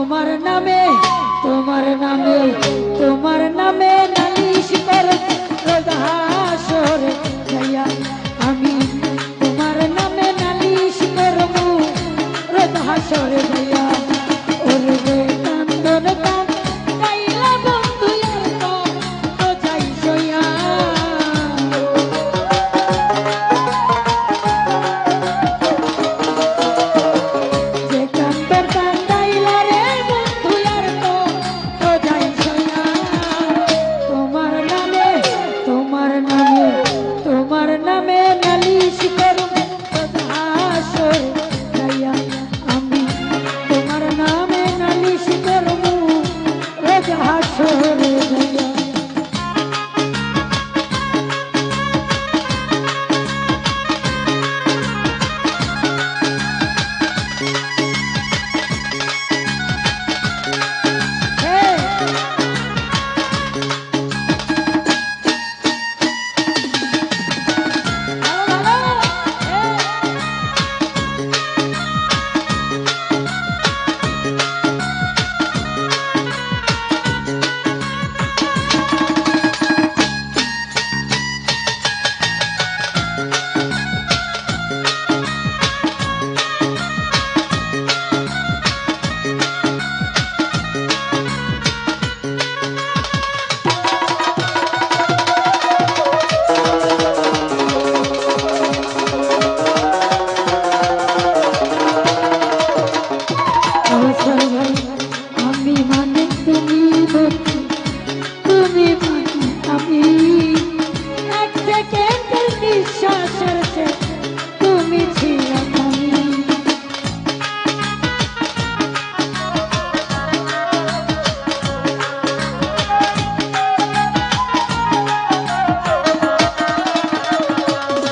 তোমার নামে তোমার নামে তোমার নামে নালিশ করে রোজ হাসরে যাইয়া আমি তোমার নামে নালিশ করব রোজ হাসরে যাইয়া ওরে রে কান্দন কান গাইলা বন্ধু তো যাই সইয়া যে কান্দন কান গাইলা রে বন্ধু তো যাই সইয়া তোমার নামে তোমার নামে তোমার নামে নালিশ করব রোজ হাসরে যাইয়া আমি তোমার নামে নালিশ করব রোজ হাসরে যাইয়া আমি মানে তুমি তুমি মানে আমি এক সেকেন্ডের নিঃশ্বাসের চেয়ে তুমি ছিলাম আমি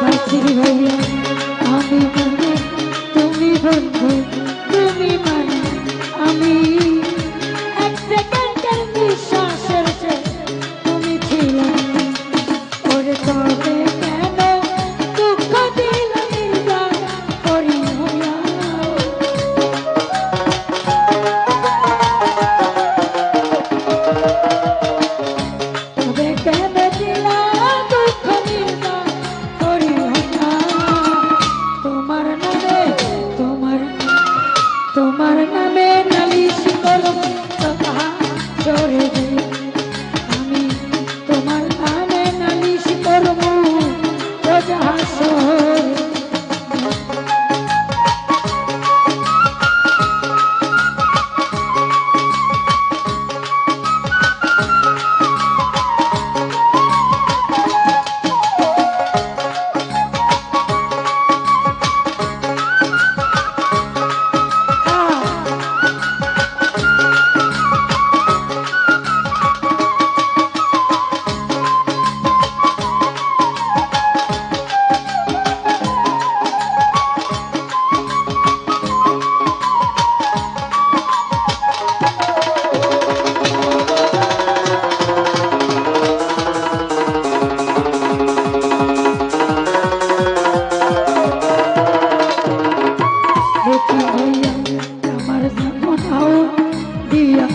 বাঁচির ভাইয়া আমি মানে তুমি বন্ধু তুমি মানে আমি এক সেকেন্ডের নিঃশ্বাসের চেয়ে তুমি ছিলাম ওরে তবে কেন দুঃখ দিলা নির্বাণ করি হইয়া তবে কেন দিলা দুঃখ নির্বাণ করি হইয়া তোমার নামে তোমার তোমার নামে নালিশ করব সদা চরে আমি তোমার নামে নালিশ করব রোজ হাসরে আমার যেমন হাও দিয়া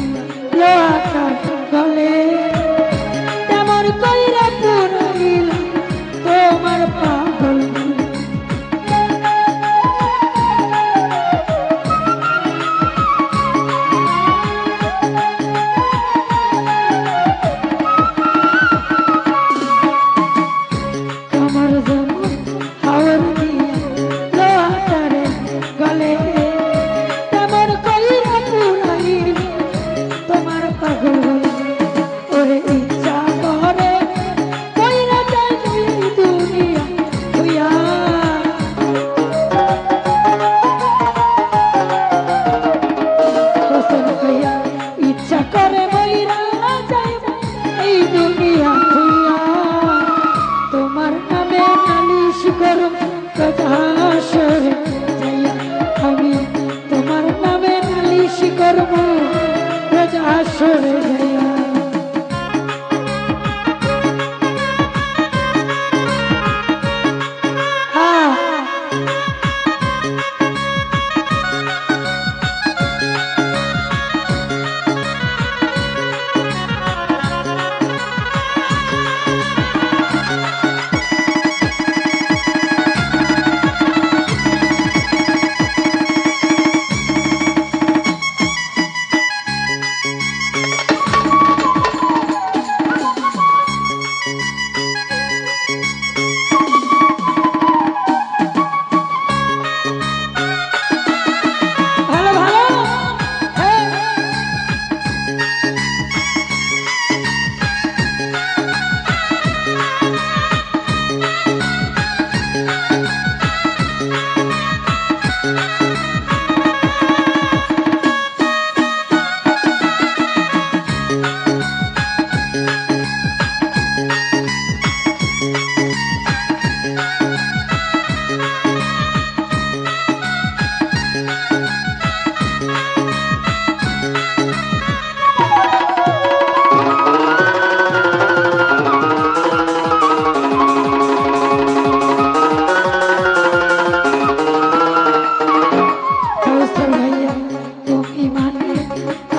লোহাটা গলে তেমন কইরা পুরাইল তোমার পাগল আমার যেমন হাওর দিয়া লোহাটারে গলে তেমন কইরা পুরাইল তোমার পাগল ওরে ইচ্ছা করে কইরা যাই দুনিয়া হইয়া হোসেন কইয়া ইচ্ছা করে মইরা যাই এই দুনিয়া হইয়া তোমার নামে নালিশ করব রোজ হাসরে যাইয়া আমি তোমার নামে নালিশ করব রোজ হাসরে যাইয়া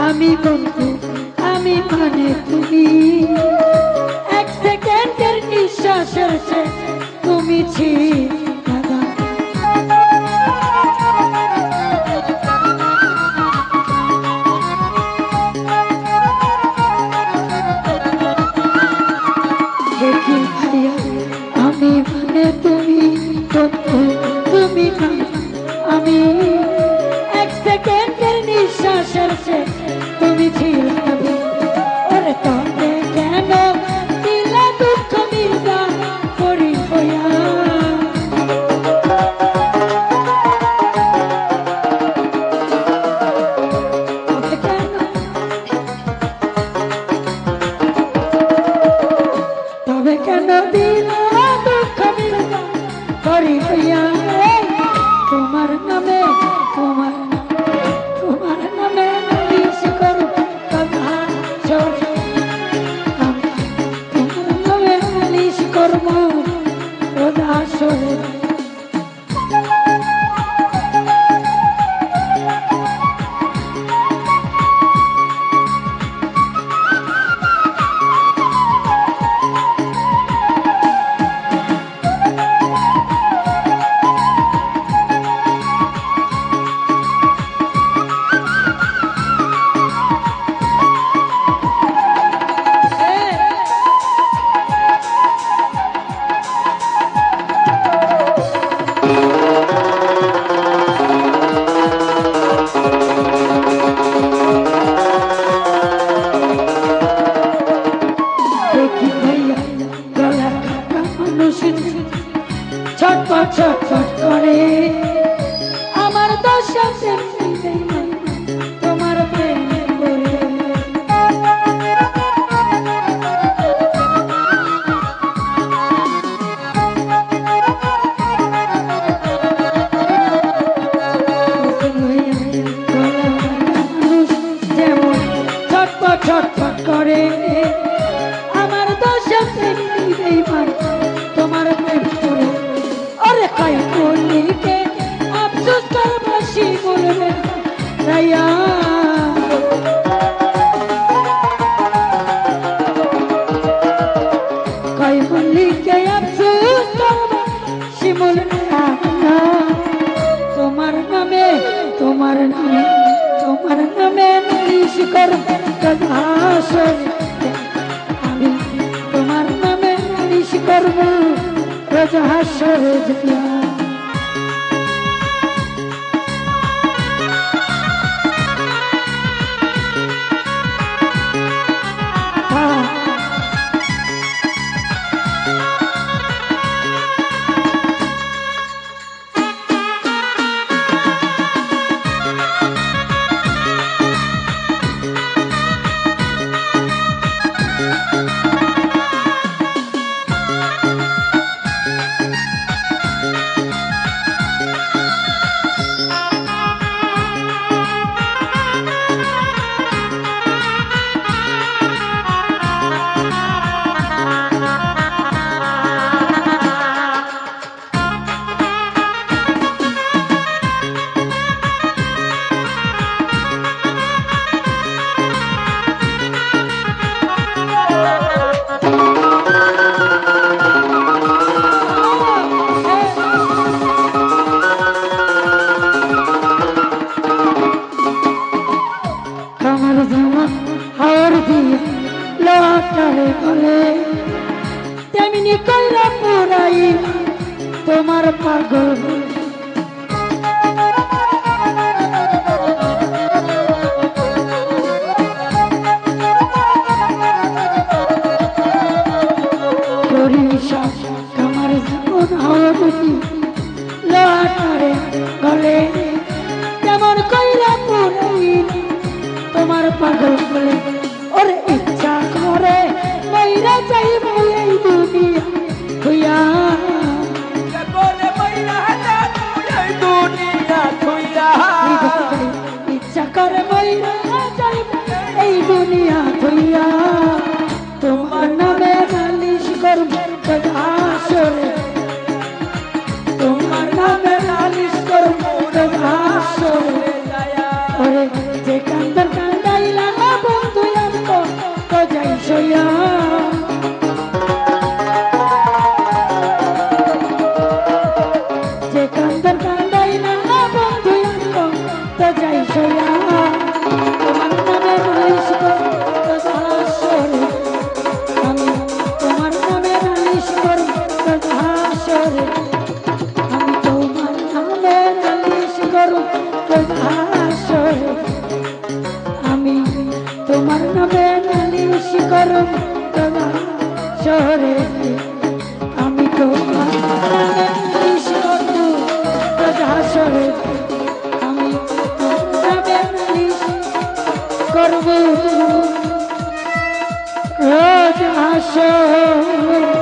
আমি বন্ধু আমি মানে তুমি এক সেকেন্ডের নিঃশ্বাসের শেষ তুমি দাদা দেখি ভাইয়া আমি মানে তুমি বন্ধু তুমি না আমি এক সেকেন্ডের নিঃশ্বাসের শেষ তুমি ছিলে ওরে তবে কেন দিলে দুঃখ মির্জা করি হইয়া তবে কেন দিলে দুঃখ মির্জা করি হইয়া তোমার নামে তোমার নামে নালিশ করো কথা চলে তোমার নামে নালিশ করব কথা চলে ছটপট ছটপট করে আমার দশা তোমার প্রেমে করে যেমন ছটপট ছটপট করে আমার দশা তোমার প্রেম করে ওরে কই বলিকে আফসোস করবাসি বলবে রাইয়া কই বলিকে আফসোস করবাসি বলবে তোমার নামে নালিশ করবে কথা শোনে আমি তোমার নামে নালিশ করব হাসরে দিয়া তেমনি কইরা পুরাই তোমার পাগল তোমার যেমন হওয়ারি লোহাটারে গলে তেমন কইরা পুরাই তোমার পাগল বলে ওরে ইচ্ছা করে মইরা যাইব এই দুনিয়া হইয়া ইচ্ছা করে মইরা যাইব এই দুনিয়া হইয়া তোমার নামে নালিশ করব হাসরে তোমার নামে নালিশ করব হাসরে ওরে যে কান্দর কান্দাইলা হইয়া যে কান্দর কান্দাই না বন্ধু তো যাই সইয়া তোমার নামে নালিশ করব হাসরে আমি তোমার নামে নালিশ করব হাসরে আমি তোমার নামে নালিশ করব হাসরে আমি তোমার নামে নালিশ করব হাসরে আমি তোমার নামে নালিশ করব হাসরে আমি তোমার নামে নালিশ করব হাসরে